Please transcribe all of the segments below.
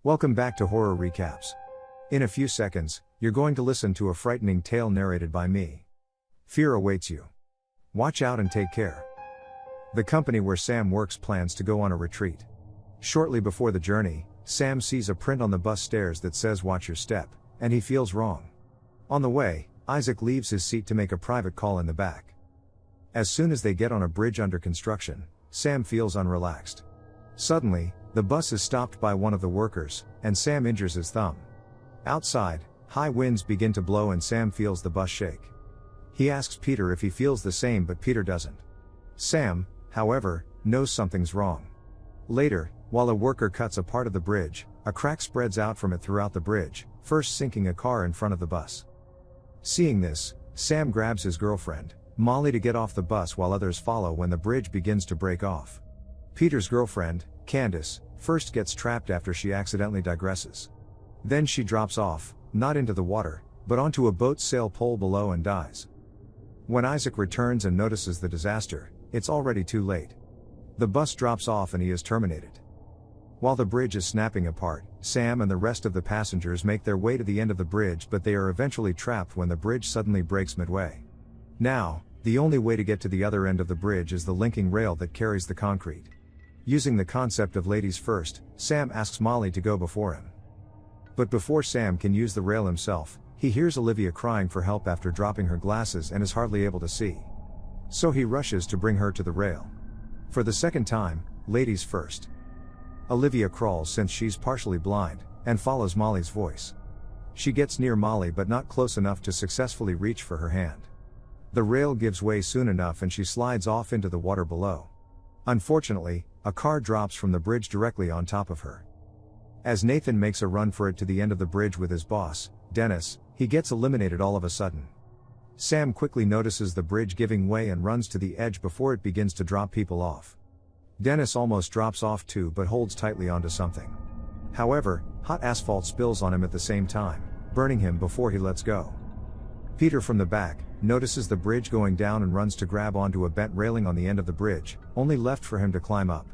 Welcome back to Horror Recaps. In a few seconds, you're going to listen to a frightening tale narrated by me. Fear awaits you. Watch out and take care. The company where Sam works plans to go on a retreat. Shortly before the journey, Sam sees a print on the bus stairs that says "Watch your step," and he feels wrong. On the way, Isaac leaves his seat to make a private call in the back. As soon as they get on a bridge under construction, Sam feels unrelaxed. Suddenly, the bus is stopped by one of the workers, and Sam injures his thumb. Outside, high winds begin to blow and Sam feels the bus shake. He asks Peter if he feels the same, but Peter doesn't. Sam, however, knows something's wrong. Later, while a worker cuts a part of the bridge, a crack spreads out from it throughout the bridge, first sinking a car in front of the bus. Seeing this, Sam grabs his girlfriend, Molly, to get off the bus while others follow when the bridge begins to break off. Peter's girlfriend, Candace, first gets trapped after she accidentally digresses. Then she drops off, not into the water, but onto a boat's sail pole below and dies. When Isaac returns and notices the disaster, it's already too late. The bus drops off and he is terminated. While the bridge is snapping apart, Sam and the rest of the passengers make their way to the end of the bridge, but they are eventually trapped when the bridge suddenly breaks midway. Now, the only way to get to the other end of the bridge is the linking rail that carries the concrete. Using the concept of ladies first, Sam asks Molly to go before him. But before Sam can use the rail himself, he hears Olivia crying for help after dropping her glasses and is hardly able to see. So he rushes to bring her to the rail. For the second time, ladies first. Olivia crawls since she's partially blind, and follows Molly's voice. She gets near Molly but not close enough to successfully reach for her hand. The rail gives way soon enough and she slides off into the water below. Unfortunately, a car drops from the bridge directly on top of her. As Nathan makes a run for it to the end of the bridge with his boss, Dennis, he gets eliminated all of a sudden. Sam quickly notices the bridge giving way and runs to the edge before it begins to drop people off. Dennis almost drops off too but holds tightly onto something. However, hot asphalt spills on him at the same time, burning him before he lets go. Peter from the back notices the bridge going down and runs to grab onto a bent railing on the end of the bridge, only left for him to climb up.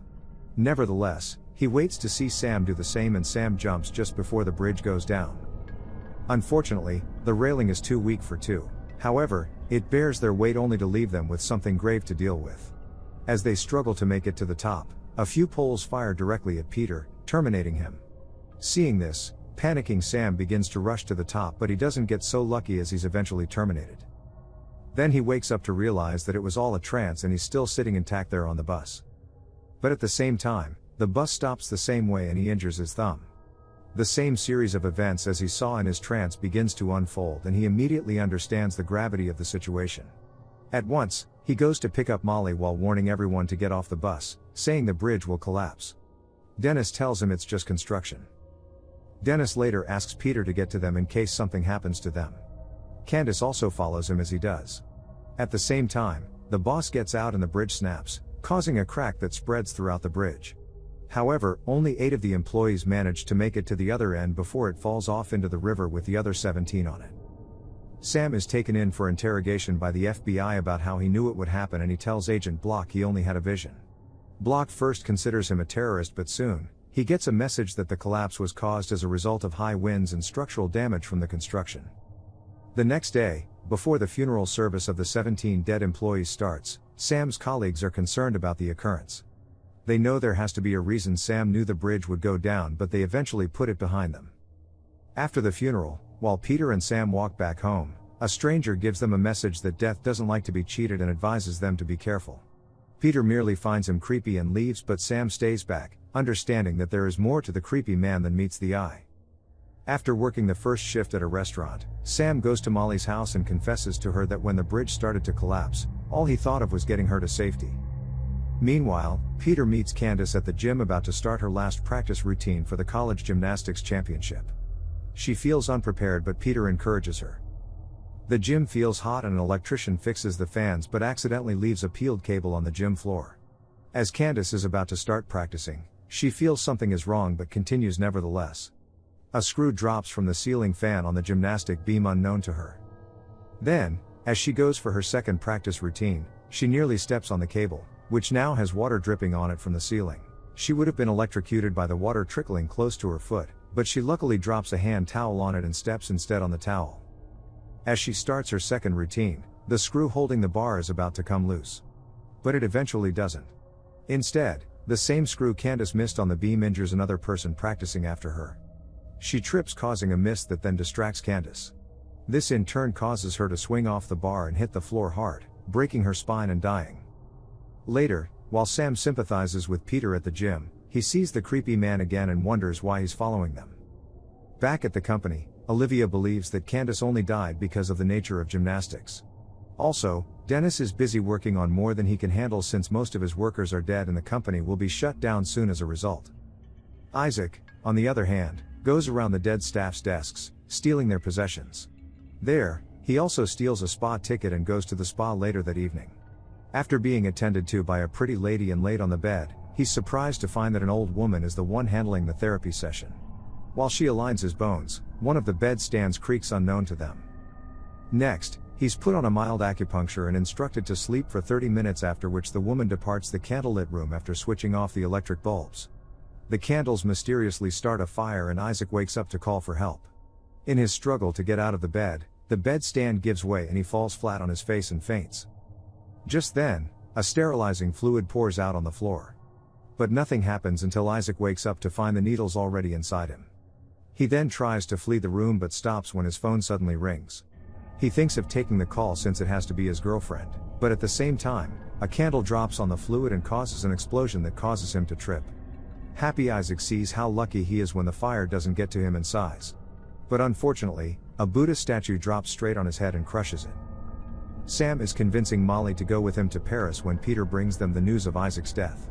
Nevertheless, he waits to see Sam do the same and Sam jumps just before the bridge goes down. Unfortunately, the railing is too weak for two. However, it bears their weight only to leave them with something grave to deal with. As they struggle to make it to the top, a few poles fire directly at Peter, terminating him. Seeing this, panicking Sam begins to rush to the top, but he doesn't get so lucky as he's eventually terminated. Then he wakes up to realize that it was all a trance and he's still sitting intact there on the bus. But at the same time, the bus stops the same way and he injures his thumb. The same series of events as he saw in his trance begins to unfold and he immediately understands the gravity of the situation. At once, he goes to pick up Molly while warning everyone to get off the bus, saying the bridge will collapse. Dennis tells him it's just construction. Dennis later asks Peter to get to them in case something happens to them. Candace also follows him as he does. At the same time, the boss gets out and the bridge snaps, causing a crack that spreads throughout the bridge. However, only 8 of the employees manage to make it to the other end before it falls off into the river with the other 17 on it. Sam is taken in for interrogation by the FBI about how he knew it would happen and he tells Agent Block he only had a vision. Block first considers him a terrorist, but soon, he gets a message that the collapse was caused as a result of high winds and structural damage from the construction. The next day, before the funeral service of the 17 dead employees starts, Sam's colleagues are concerned about the occurrence. They know there has to be a reason Sam knew the bridge would go down, but they eventually put it behind them. After the funeral, while Peter and Sam walk back home, a stranger gives them a message that death doesn't like to be cheated and advises them to be careful. Peter merely finds him creepy and leaves, but Sam stays back, understanding that there is more to the creepy man than meets the eye. After working the first shift at a restaurant, Sam goes to Molly's house and confesses to her that when the bridge started to collapse, all he thought of was getting her to safety. Meanwhile, Peter meets Candace at the gym about to start her last practice routine for the college gymnastics championship. She feels unprepared, but Peter encourages her. The gym feels hot and an electrician fixes the fans but accidentally leaves a peeled cable on the gym floor. As Candace is about to start practicing, she feels something is wrong but continues nevertheless. A screw drops from the ceiling fan on the gymnastic beam unknown to her. Then, as she goes for her second practice routine, she nearly steps on the cable, which now has water dripping on it from the ceiling. She would have been electrocuted by the water trickling close to her foot, but she luckily drops a hand towel on it and steps instead on the towel. As she starts her second routine, the screw holding the bar is about to come loose. But it eventually doesn't. Instead, the same screw Candace missed on the beam injures another person practicing after her. She trips, causing a miss that then distracts Candace. This in turn causes her to swing off the bar and hit the floor hard, breaking her spine and dying. Later, while Sam sympathizes with Peter at the gym, he sees the creepy man again and wonders why he's following them. Back at the company, Olivia believes that Candace only died because of the nature of gymnastics. Also, Dennis is busy working on more than he can handle since most of his workers are dead and the company will be shut down soon as a result. Isaac, on the other hand, goes around the dead staff's desks, stealing their possessions. There, he also steals a spa ticket and goes to the spa later that evening. After being attended to by a pretty lady and laid on the bed, he's surprised to find that an old woman is the one handling the therapy session. While she aligns his bones, one of the bed stands creaks unknown to them. Next, he's put on a mild acupuncture and instructed to sleep for 30 minutes, after which the woman departs the candlelit room after switching off the electric bulbs. The candles mysteriously start a fire and Isaac wakes up to call for help. In his struggle to get out of the bed stand gives way and he falls flat on his face and faints. Just then, a sterilizing fluid pours out on the floor. But nothing happens until Isaac wakes up to find the needles already inside him. He then tries to flee the room but stops when his phone suddenly rings. He thinks of taking the call since it has to be his girlfriend, but at the same time, a candle drops on the fluid and causes an explosion that causes him to trip. Happy Isaac sees how lucky he is when the fire doesn't get to him in size. But unfortunately, a Buddha statue drops straight on his head and crushes it. Sam is convincing Molly to go with him to Paris when Peter brings them the news of Isaac's death.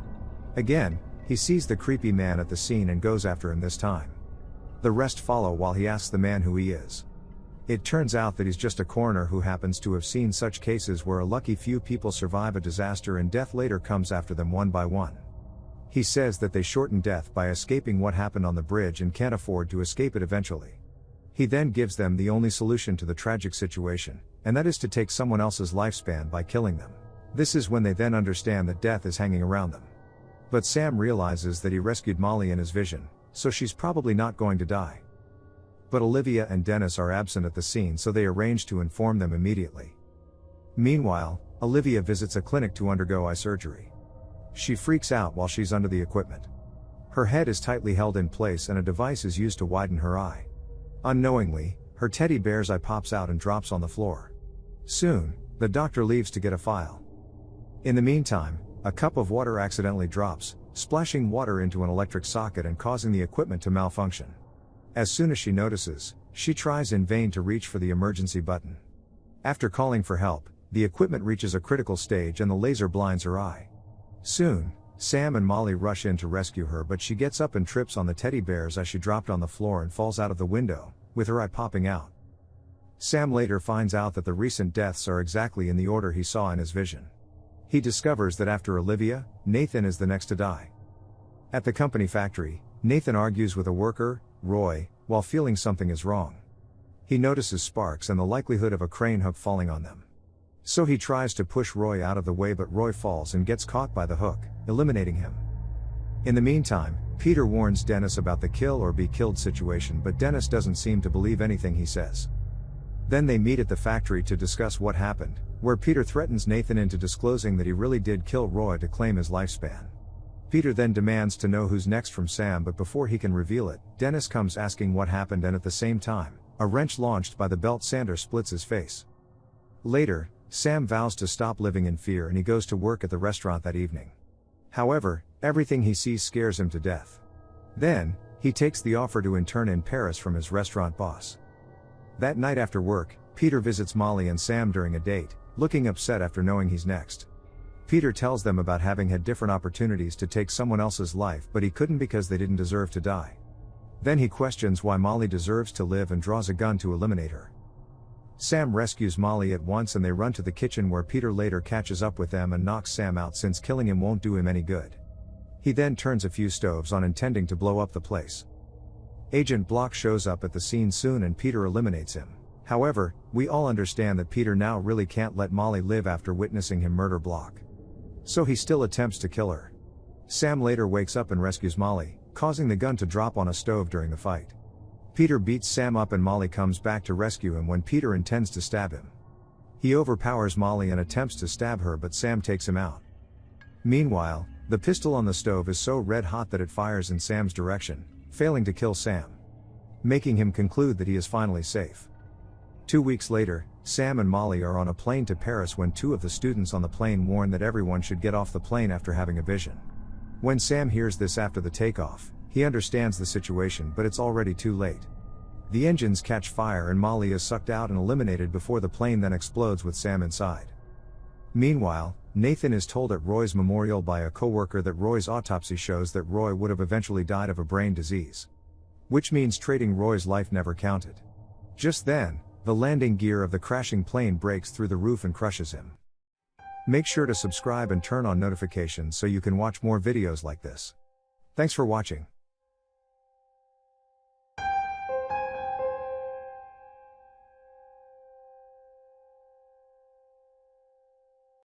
Again, he sees the creepy man at the scene and goes after him this time. The rest follow while he asks the man who he is. It turns out that he's just a coroner who happens to have seen such cases where a lucky few people survive a disaster and death later comes after them one by one. He says that they shorten death by escaping what happened on the bridge and can't afford to escape it eventually. He then gives them the only solution to the tragic situation, and that is to take someone else's lifespan by killing them. This is when they then understand that death is hanging around them. But Sam realizes that he rescued Molly in his vision, so she's probably not going to die. But Olivia and Dennis are absent at the scene, so they arrange to inform them immediately. Meanwhile, Olivia visits a clinic to undergo eye surgery. She freaks out while she's under the equipment. Her head is tightly held in place and a device is used to widen her eye. Unknowingly, her teddy bear's eye pops out and drops on the floor. Soon, the doctor leaves to get a file. In the meantime, a cup of water accidentally drops, splashing water into an electric socket and causing the equipment to malfunction. As soon as she notices, she tries in vain to reach for the emergency button. After calling for help, the equipment reaches a critical stage and the laser blinds her eye. Soon, Sam and Molly rush in to rescue her, but she gets up and trips on the teddy bears as she dropped on the floor and falls out of the window, with her eye popping out. Sam later finds out that the recent deaths are exactly in the order he saw in his vision. He discovers that after Olivia, Nathan is the next to die. At the company factory, Nathan argues with a worker, Roy, while feeling something is wrong. He notices sparks and the likelihood of a crane hook falling on them. So he tries to push Roy out of the way, but Roy falls and gets caught by the hook, eliminating him. In the meantime, Peter warns Dennis about the kill or be killed situation, but Dennis doesn't seem to believe anything he says. Then they meet at the factory to discuss what happened, where Peter threatens Nathan into disclosing that he really did kill Roy to claim his lifespan. Peter then demands to know who's next from Sam, but before he can reveal it, Dennis comes asking what happened, and at the same time, a wrench launched by the belt sander splits his face. Later, Sam vows to stop living in fear and he goes to work at the restaurant that evening. However, everything he sees scares him to death. Then, he takes the offer to intern in Paris from his restaurant boss. That night after work, Peter visits Molly and Sam during a date, looking upset after knowing he's next. Peter tells them about having had different opportunities to take someone else's life, but he couldn't because they didn't deserve to die. Then he questions why Molly deserves to live and draws a gun to eliminate her. Sam rescues Molly at once and they run to the kitchen, where Peter later catches up with them and knocks Sam out since killing him won't do him any good. He then turns a few stoves on, intending to blow up the place. Agent Block shows up at the scene soon and Peter eliminates him. However, we all understand that Peter now really can't let Molly live after witnessing him murder Block. So he still attempts to kill her. Sam later wakes up and rescues Molly, causing the gun to drop on a stove during the fight. Peter beats Sam up and Molly comes back to rescue him when Peter intends to stab him. He overpowers Molly and attempts to stab her, but Sam takes him out. Meanwhile, the pistol on the stove is so red hot that it fires in Sam's direction, failing to kill Sam, making him conclude that he is finally safe. 2 weeks later, Sam and Molly are on a plane to Paris when two of the students on the plane warn that everyone should get off the plane after having a vision. When Sam hears this after the takeoff, he understands the situation, but it's already too late. The engines catch fire and Molly is sucked out and eliminated before the plane then explodes with Sam inside. Meanwhile, Nathan is told at Roy's memorial by a co-worker that Roy's autopsy shows that Roy would have eventually died of a brain disease, which means trading Roy's life never counted. Just then, the landing gear of the crashing plane breaks through the roof and crushes him. Make sure to subscribe and turn on notifications so you can watch more videos like this. Thanks for watching.